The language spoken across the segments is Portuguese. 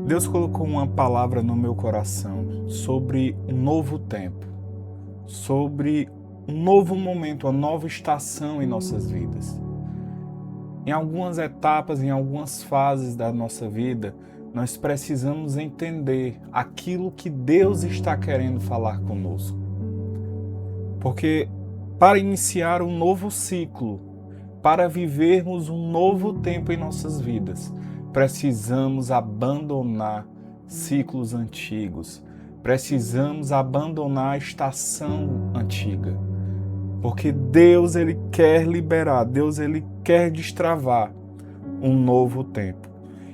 Deus colocou uma palavra no meu coração sobre um novo tempo, sobre um novo momento, uma nova estação em nossas vidas. Em algumas etapas, em algumas fases da nossa vida, nós precisamos entender aquilo que Deus está querendo falar conosco. Porque para iniciar um novo ciclo, para vivermos um novo tempo em nossas vidas, precisamos abandonar ciclos antigos, precisamos abandonar a estação antiga. Porque Deus, Ele quer liberar, Deus, Ele quer destravar um novo tempo.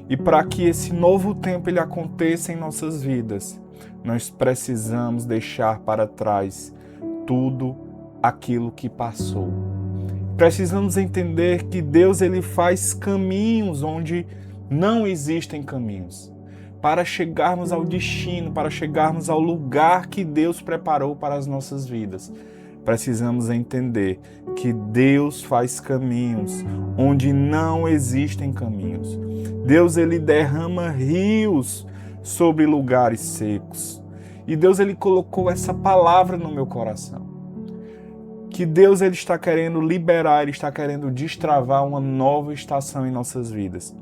E para que esse novo tempo ele aconteça em nossas vidas, nós precisamos deixar para trás tudo aquilo que passou. Precisamos entender que Deus ele faz caminhos onde não existem caminhos, para chegarmos ao destino, para chegarmos ao lugar que Deus preparou para as nossas vidas. Precisamos entender que Deus faz caminhos onde não existem caminhos. Deus ele derrama rios sobre lugares secos. E Deus ele colocou essa palavra no meu coração. Que Deus ele está querendo liberar, ele está querendo destravar uma nova estação em nossas vidas.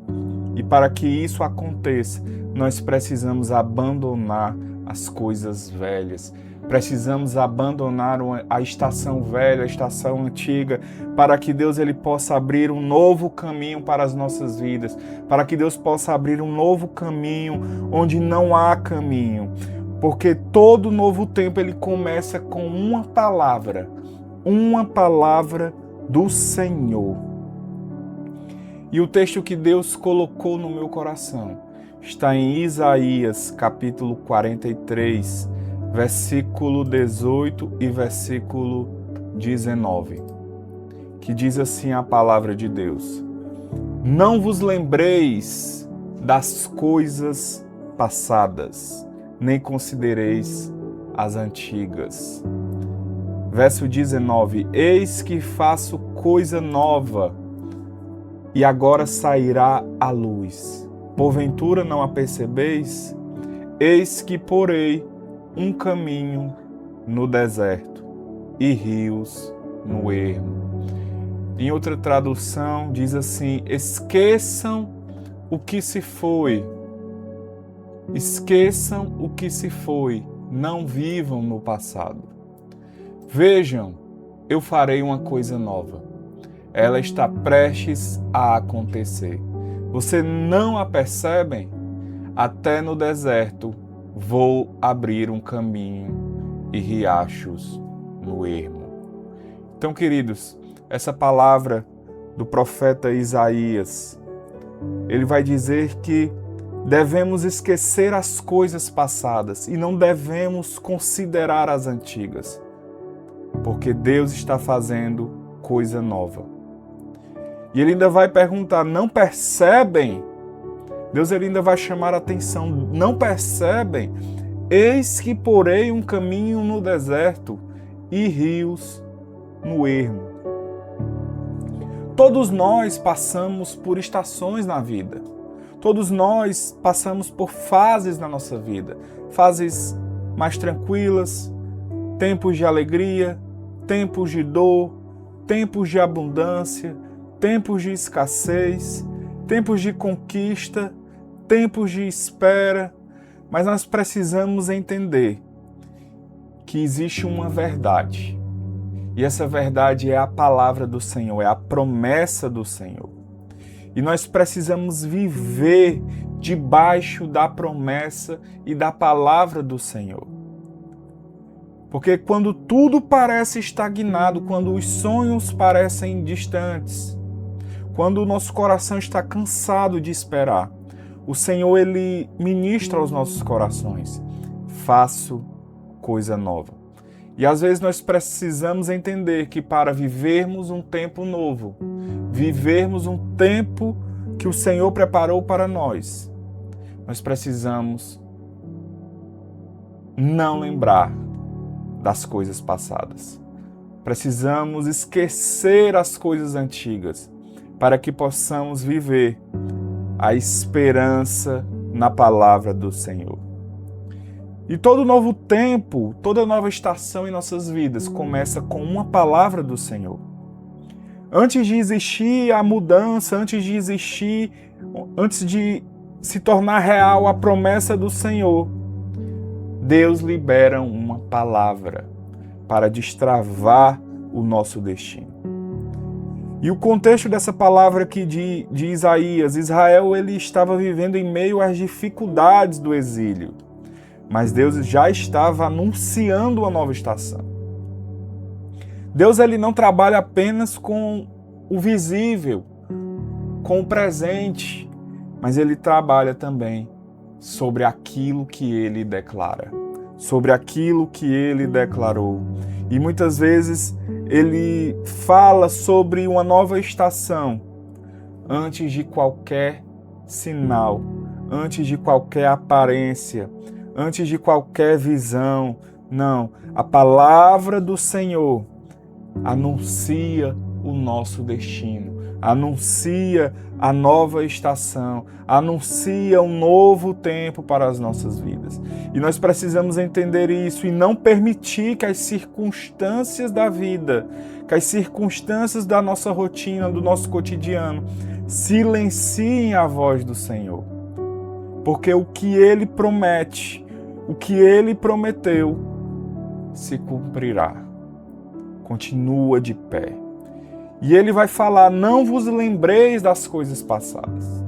E para que isso aconteça, nós precisamos abandonar as coisas velhas. Precisamos abandonar a estação velha, a estação antiga, para que Deus ele possa abrir um novo caminho para as nossas vidas, para que Deus possa abrir um novo caminho onde não há caminho. Porque todo novo tempo ele começa com uma palavra do Senhor. E o texto que Deus colocou no meu coração está em Isaías, capítulo 43, versículo 18 e versículo 19, que diz assim a palavra de Deus: Não vos lembreis das coisas passadas, nem considereis as antigas. Verso 19: Eis que faço coisa nova, e agora sairá a luz. Porventura não a percebeis? Eis que porei um caminho no deserto e rios no ermo. Em outra tradução diz assim: esqueçam o que se foi. Esqueçam o que se foi, não vivam no passado. Vejam, eu farei uma coisa nova. Ela está prestes a acontecer. Vocês não a percebem? Até no deserto vou abrir um caminho e riachos no ermo. Então, queridos, essa palavra do profeta Isaías, ele vai dizer que devemos esquecer as coisas passadas e não devemos considerar as antigas, porque Deus está fazendo coisa nova. E ele ainda vai perguntar: não percebem? Deus ele ainda vai chamar a atenção: não percebem? Eis que porei um caminho no deserto e rios no ermo. Todos nós passamos por estações na vida. Todos nós passamos por fases na nossa vida. Fases mais tranquilas, tempos de alegria, tempos de dor, tempos de abundância, tempos de escassez, tempos de conquista, tempos de espera. Mas nós precisamos entender que existe uma verdade. E essa verdade é a palavra do Senhor, é a promessa do Senhor. E nós precisamos viver debaixo da promessa e da palavra do Senhor. Porque quando tudo parece estagnado, quando os sonhos parecem distantes, quando o nosso coração está cansado de esperar, o Senhor ele ministra aos nossos corações: faço coisa nova. E às vezes nós precisamos entender que para vivermos um tempo novo, vivermos um tempo que o Senhor preparou para nós, nós precisamos não lembrar das coisas passadas. Precisamos esquecer as coisas antigas para que possamos viver a esperança na palavra do Senhor. E todo novo tempo, toda nova estação em nossas vidas começa com uma palavra do Senhor. Antes de existir a mudança, antes de se tornar real a promessa do Senhor, Deus libera uma palavra para destravar o nosso destino. E o contexto dessa palavra aqui de Isaías, Israel ele estava vivendo em meio às dificuldades do exílio, mas Deus já estava anunciando uma nova estação. Deus ele não trabalha apenas com o visível, com o presente, mas ele trabalha também sobre aquilo que ele declara, sobre aquilo que ele declarou. E muitas vezes ele fala sobre uma nova estação antes de qualquer sinal, antes de qualquer aparência, antes de qualquer visão. Não, a palavra do Senhor anuncia o nosso destino, anuncia a nova estação, anuncia um novo tempo para as nossas vidas. E nós precisamos entender isso e não permitir que as circunstâncias da vida, que as circunstâncias da nossa rotina, do nosso cotidiano, silenciem a voz do Senhor. Porque o que Ele promete, o que Ele prometeu, se cumprirá. Continua de pé. E Ele vai falar, não vos lembreis das coisas passadas.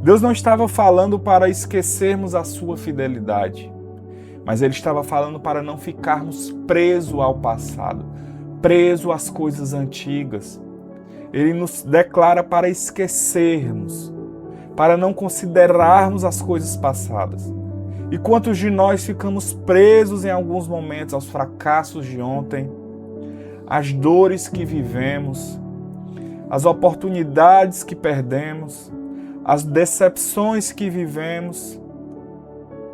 Deus não estava falando para esquecermos a sua fidelidade, mas Ele estava falando para não ficarmos presos ao passado, presos às coisas antigas. Ele nos declara para esquecermos, para não considerarmos as coisas passadas. E quantos de nós ficamos presos em alguns momentos aos fracassos de ontem, as dores que vivemos, as oportunidades que perdemos, as decepções que vivemos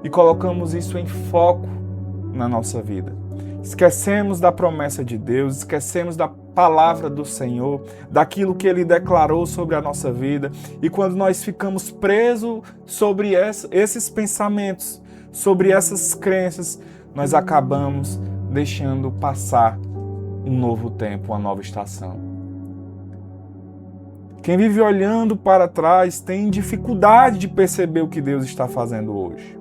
e colocamos isso em foco na nossa vida. Esquecemos da promessa de Deus, esquecemos da palavra do Senhor, daquilo que Ele declarou sobre a nossa vida. E quando nós ficamos presos sobre esses pensamentos, sobre essas crenças, nós acabamos deixando passar um novo tempo, uma nova estação. Quem vive olhando para trás tem dificuldade de perceber o que Deus está fazendo hoje.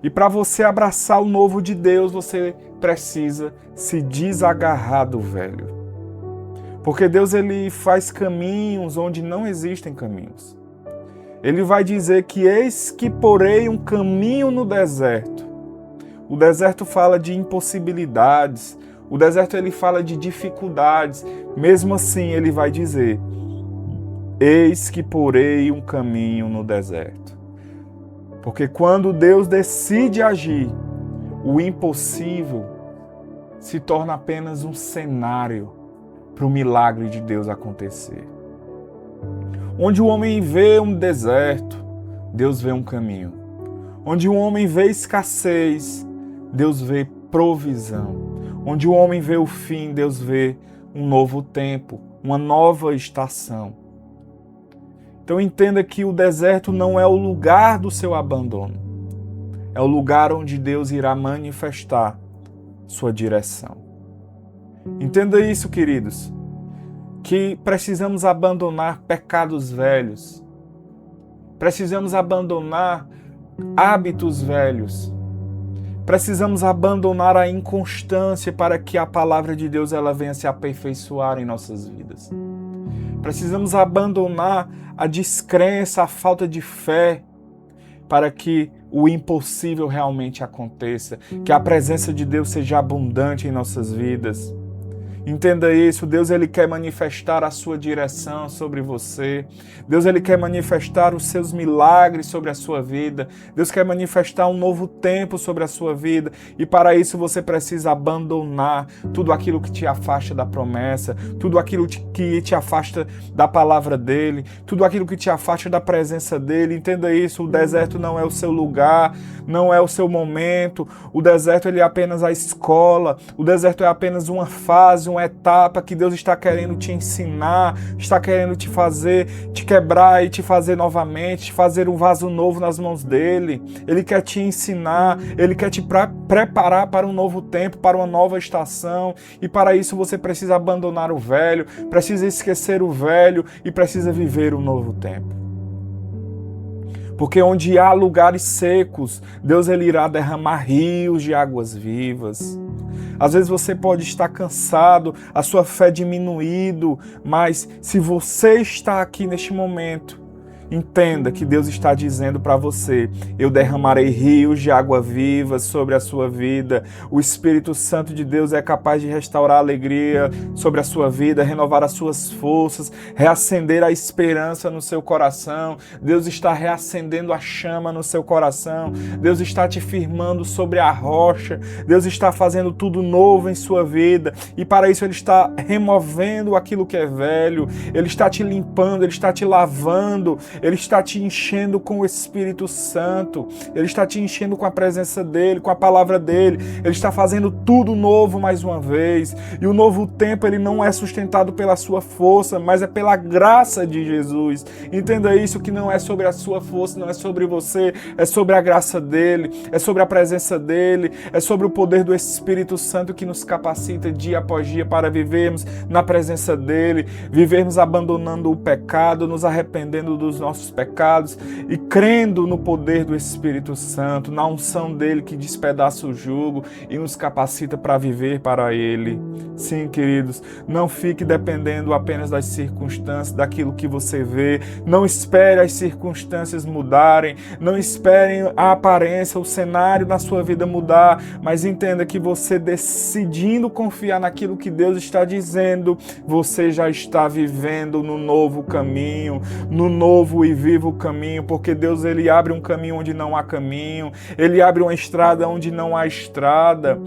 E para você abraçar o novo de Deus, você precisa se desagarrar do velho. Porque Deus ele faz caminhos onde não existem caminhos. Ele vai dizer que eis que porei um caminho no deserto. O deserto fala de impossibilidades, o deserto ele fala de dificuldades. Mesmo assim, ele vai dizer, eis que porei um caminho no deserto. Porque quando Deus decide agir, o impossível se torna apenas um cenário para o milagre de Deus acontecer. Onde o homem vê um deserto, Deus vê um caminho. Onde o homem vê escassez, Deus vê provisão. Onde o homem vê o fim, Deus vê um novo tempo, uma nova estação. Então entenda que o deserto não é o lugar do seu abandono. É o lugar onde Deus irá manifestar sua direção. Entenda isso, queridos, que precisamos abandonar pecados velhos. Precisamos abandonar hábitos velhos. Precisamos abandonar a inconstância para que a palavra de Deus ela venha se aperfeiçoar em nossas vidas. Precisamos abandonar a descrença, a falta de fé, para que o impossível realmente aconteça, que a presença de Deus seja abundante em nossas vidas. Entenda isso, Deus ele quer manifestar a sua direção sobre você. Deus ele quer manifestar os seus milagres sobre a sua vida. Deus quer manifestar um novo tempo sobre a sua vida. E para isso você precisa abandonar tudo aquilo que te afasta da promessa, tudo aquilo que te afasta da palavra dele, tudo aquilo que te afasta da presença dele. Entenda isso, o deserto não é o seu lugar, não é o seu momento. O deserto ele é apenas a escola, o deserto é apenas uma fase, uma etapa que Deus está querendo te ensinar, está querendo te fazer, te quebrar e te fazer novamente, te fazer um vaso novo nas mãos dele. Ele quer te ensinar, ele quer te preparar para um novo tempo, para uma nova estação, e para isso você precisa abandonar o velho, precisa esquecer o velho e precisa viver um novo tempo. Porque onde há lugares secos, Deus ele irá derramar rios de águas vivas. Às vezes você pode estar cansado, a sua fé diminuído, mas se você está aqui neste momento, entenda que Deus está dizendo para você: eu derramarei rios de água viva sobre a sua vida. O Espírito Santo de Deus é capaz de restaurar a alegria sobre a sua vida, renovar as suas forças, reacender a esperança no seu coração. Deus está reacendendo a chama no seu coração. Deus está te firmando sobre a rocha. Deus está fazendo tudo novo em sua vida. E para isso Ele está removendo aquilo que é velho. Ele está te limpando, Ele está te lavando. Ele está te enchendo com o Espírito Santo. Ele está te enchendo com a presença dEle, com a palavra dEle. Ele está fazendo tudo novo mais uma vez. E o novo tempo, ele não é sustentado pela sua força, mas é pela graça de Jesus. Entenda isso, que não é sobre a sua força, não é sobre você, é sobre a graça dEle, é sobre a presença dEle, é sobre o poder do Espírito Santo que nos capacita dia após dia para vivermos na presença dEle, vivermos abandonando o pecado, nos arrependendo dos nossos pecados e crendo no poder do Espírito Santo, na unção dele que despedaça o jugo e nos capacita para viver para ele. Sim, queridos, não fique dependendo apenas das circunstâncias, daquilo que você vê. Não espere as circunstâncias mudarem, não esperem a aparência, o cenário na sua vida mudar, mas entenda que você decidindo confiar naquilo que Deus está dizendo, você já está vivendo no novo caminho, no novo e vivo caminho, porque Deus ele abre um caminho onde não há caminho, ele abre uma estrada onde não há estrada.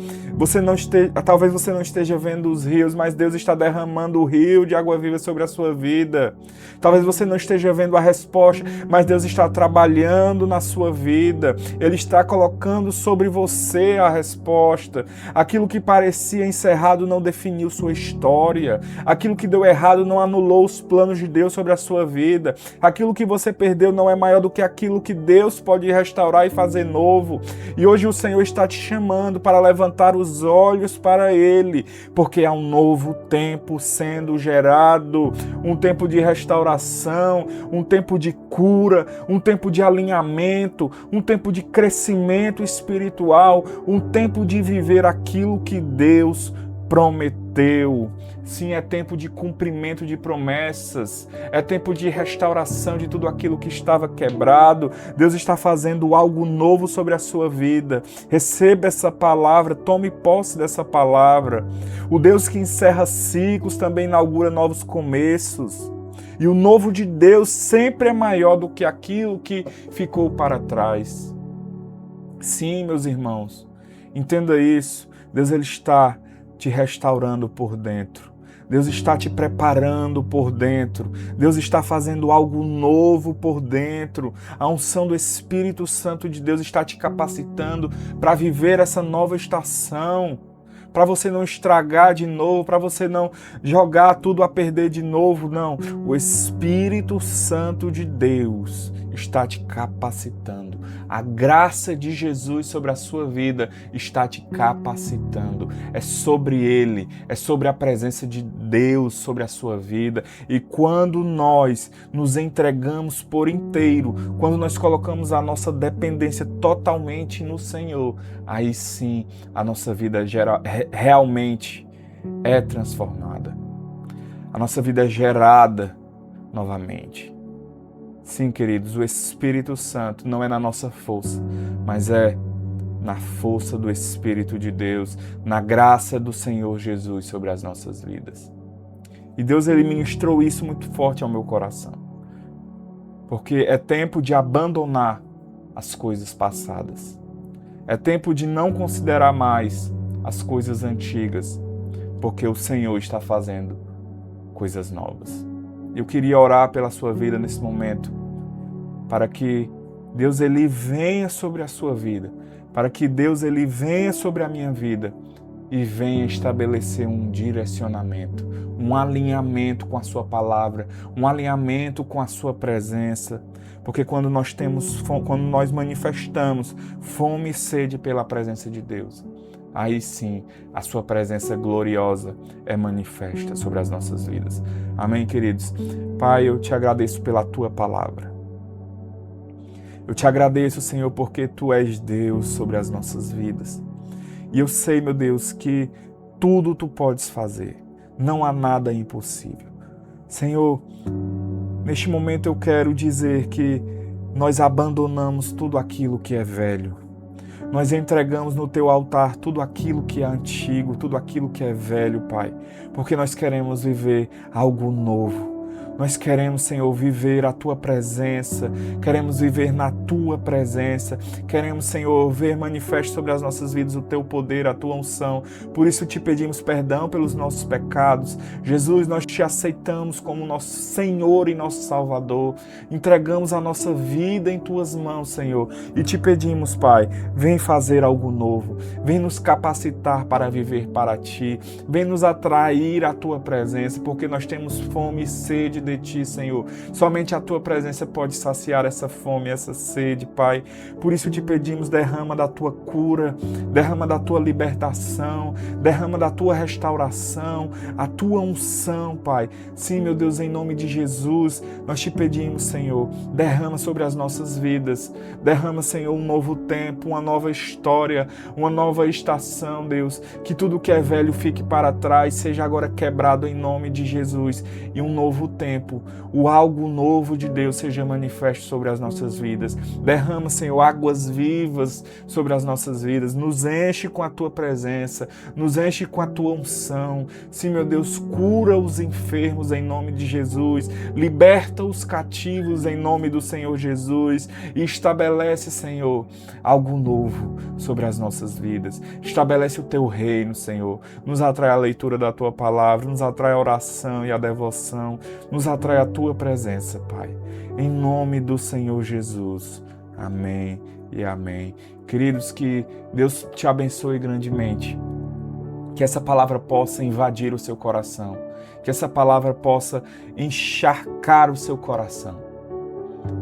Talvez você não esteja vendo os rios, mas Deus está derramando o rio de água viva sobre a sua vida. Talvez você não esteja vendo a resposta, mas Deus está trabalhando na sua vida. Ele está colocando sobre você a resposta. Aquilo que parecia encerrado não definiu sua história. Aquilo que deu errado não anulou os planos de Deus sobre a sua vida. Aquilo que você perdeu não é maior do que aquilo que Deus pode restaurar e fazer novo. E hoje o Senhor está te chamando para levantar os olhos para Ele, porque há um novo tempo sendo gerado, um tempo de restauração, um tempo de cura, um tempo de alinhamento, um tempo de crescimento espiritual, um tempo de viver aquilo que Deus prometeu. Sim, é tempo de cumprimento de promessas, é tempo de restauração de tudo aquilo que estava quebrado. Deus está fazendo algo novo sobre a sua vida. Receba essa palavra, tome posse dessa palavra. O Deus que encerra ciclos também inaugura novos começos. E o novo de Deus sempre é maior do que aquilo que ficou para trás. Sim, meus irmãos, entenda isso. Deus ele está te restaurando por dentro. Deus está te preparando por dentro. Deus está fazendo algo novo por dentro. A unção do Espírito Santo de Deus está te capacitando para viver essa nova estação. Para você não estragar de novo, para você não jogar tudo a perder de novo, não. O Espírito Santo de Deus está te capacitando. A graça de Jesus sobre a sua vida está te capacitando. É sobre Ele, é sobre a presença de Deus sobre a sua vida. E quando nós nos entregamos por inteiro, quando nós colocamos a nossa dependência totalmente no Senhor, aí sim a nossa vida realmente é transformada. A nossa vida é gerada novamente. Sim, queridos, o Espírito Santo não é na nossa força, mas é na força do Espírito de Deus, na graça do Senhor Jesus sobre as nossas vidas. E Deus ele ministrou isso muito forte ao meu coração, porque é tempo de abandonar as coisas passadas. É tempo de não considerar mais as coisas antigas, porque o Senhor está fazendo coisas novas. Eu queria orar pela sua vida nesse momento, para que Deus ele venha sobre a sua vida, para que Deus ele venha sobre a minha vida e venha estabelecer um direcionamento, um alinhamento com a sua palavra, um alinhamento com a sua presença. Porque quando nós manifestamos fome e sede pela presença de Deus, aí sim a sua presença gloriosa é manifesta sobre as nossas vidas. Amém, queridos? Pai, eu te agradeço pela tua palavra. Eu te agradeço, Senhor, porque tu és Deus sobre as nossas vidas. E eu sei, meu Deus, que tudo tu podes fazer. Não há nada impossível. Senhor, neste momento eu quero dizer que nós abandonamos tudo aquilo que é velho. Nós entregamos no teu altar tudo aquilo que é antigo, tudo aquilo que é velho, Pai, porque nós queremos viver algo novo. Nós queremos, Senhor, viver a Tua presença, queremos viver na Tua presença, queremos, Senhor, ver manifesto sobre as nossas vidas o Teu poder, a Tua unção. Por isso te pedimos perdão pelos nossos pecados. Jesus, nós te aceitamos como nosso Senhor e nosso Salvador. Entregamos a nossa vida em Tuas mãos, Senhor, e te pedimos, Pai, vem fazer algo novo, vem nos capacitar para viver para Ti, vem nos atrair à Tua presença, porque nós temos fome e sede de Ti, Senhor. Somente a Tua presença pode saciar essa fome, essa sede, Pai. Por isso te pedimos, derrama da Tua cura, derrama da Tua libertação, derrama da Tua restauração, a Tua unção, Pai. Sim, meu Deus, em nome de Jesus, nós te pedimos, Senhor, derrama sobre as nossas vidas, derrama, Senhor, um novo tempo, uma nova história, uma nova estação, Deus. Que tudo que é velho fique para trás, seja agora quebrado em nome de Jesus, e um novo tempo, o algo novo de Deus seja manifesto sobre as nossas vidas. Derrama, Senhor, águas vivas sobre as nossas vidas. Nos enche com a Tua presença, nos enche com a Tua unção. Sim, meu Deus, cura os enfermos em nome de Jesus, liberta os cativos em nome do Senhor Jesus e estabelece, Senhor, algo novo sobre as nossas vidas. Estabelece o Teu reino, Senhor. Nos atrai a leitura da Tua palavra, nos atrai a oração e a devoção, nos atrai a Tua presença, Pai. Em nome do Senhor Jesus. Amém e amém. Queridos, que Deus te abençoe grandemente. Que essa palavra possa invadir o seu coração. Que essa palavra possa encharcar o seu coração.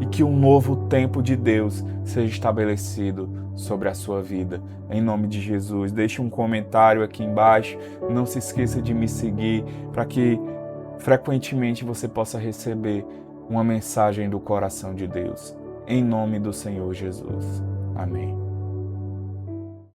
E que um novo tempo de Deus seja estabelecido sobre a sua vida. Em nome de Jesus. Deixe um comentário aqui embaixo. Não se esqueça de me seguir para que frequentemente você possa receber uma mensagem do coração de Deus. Em nome do Senhor Jesus. Amém.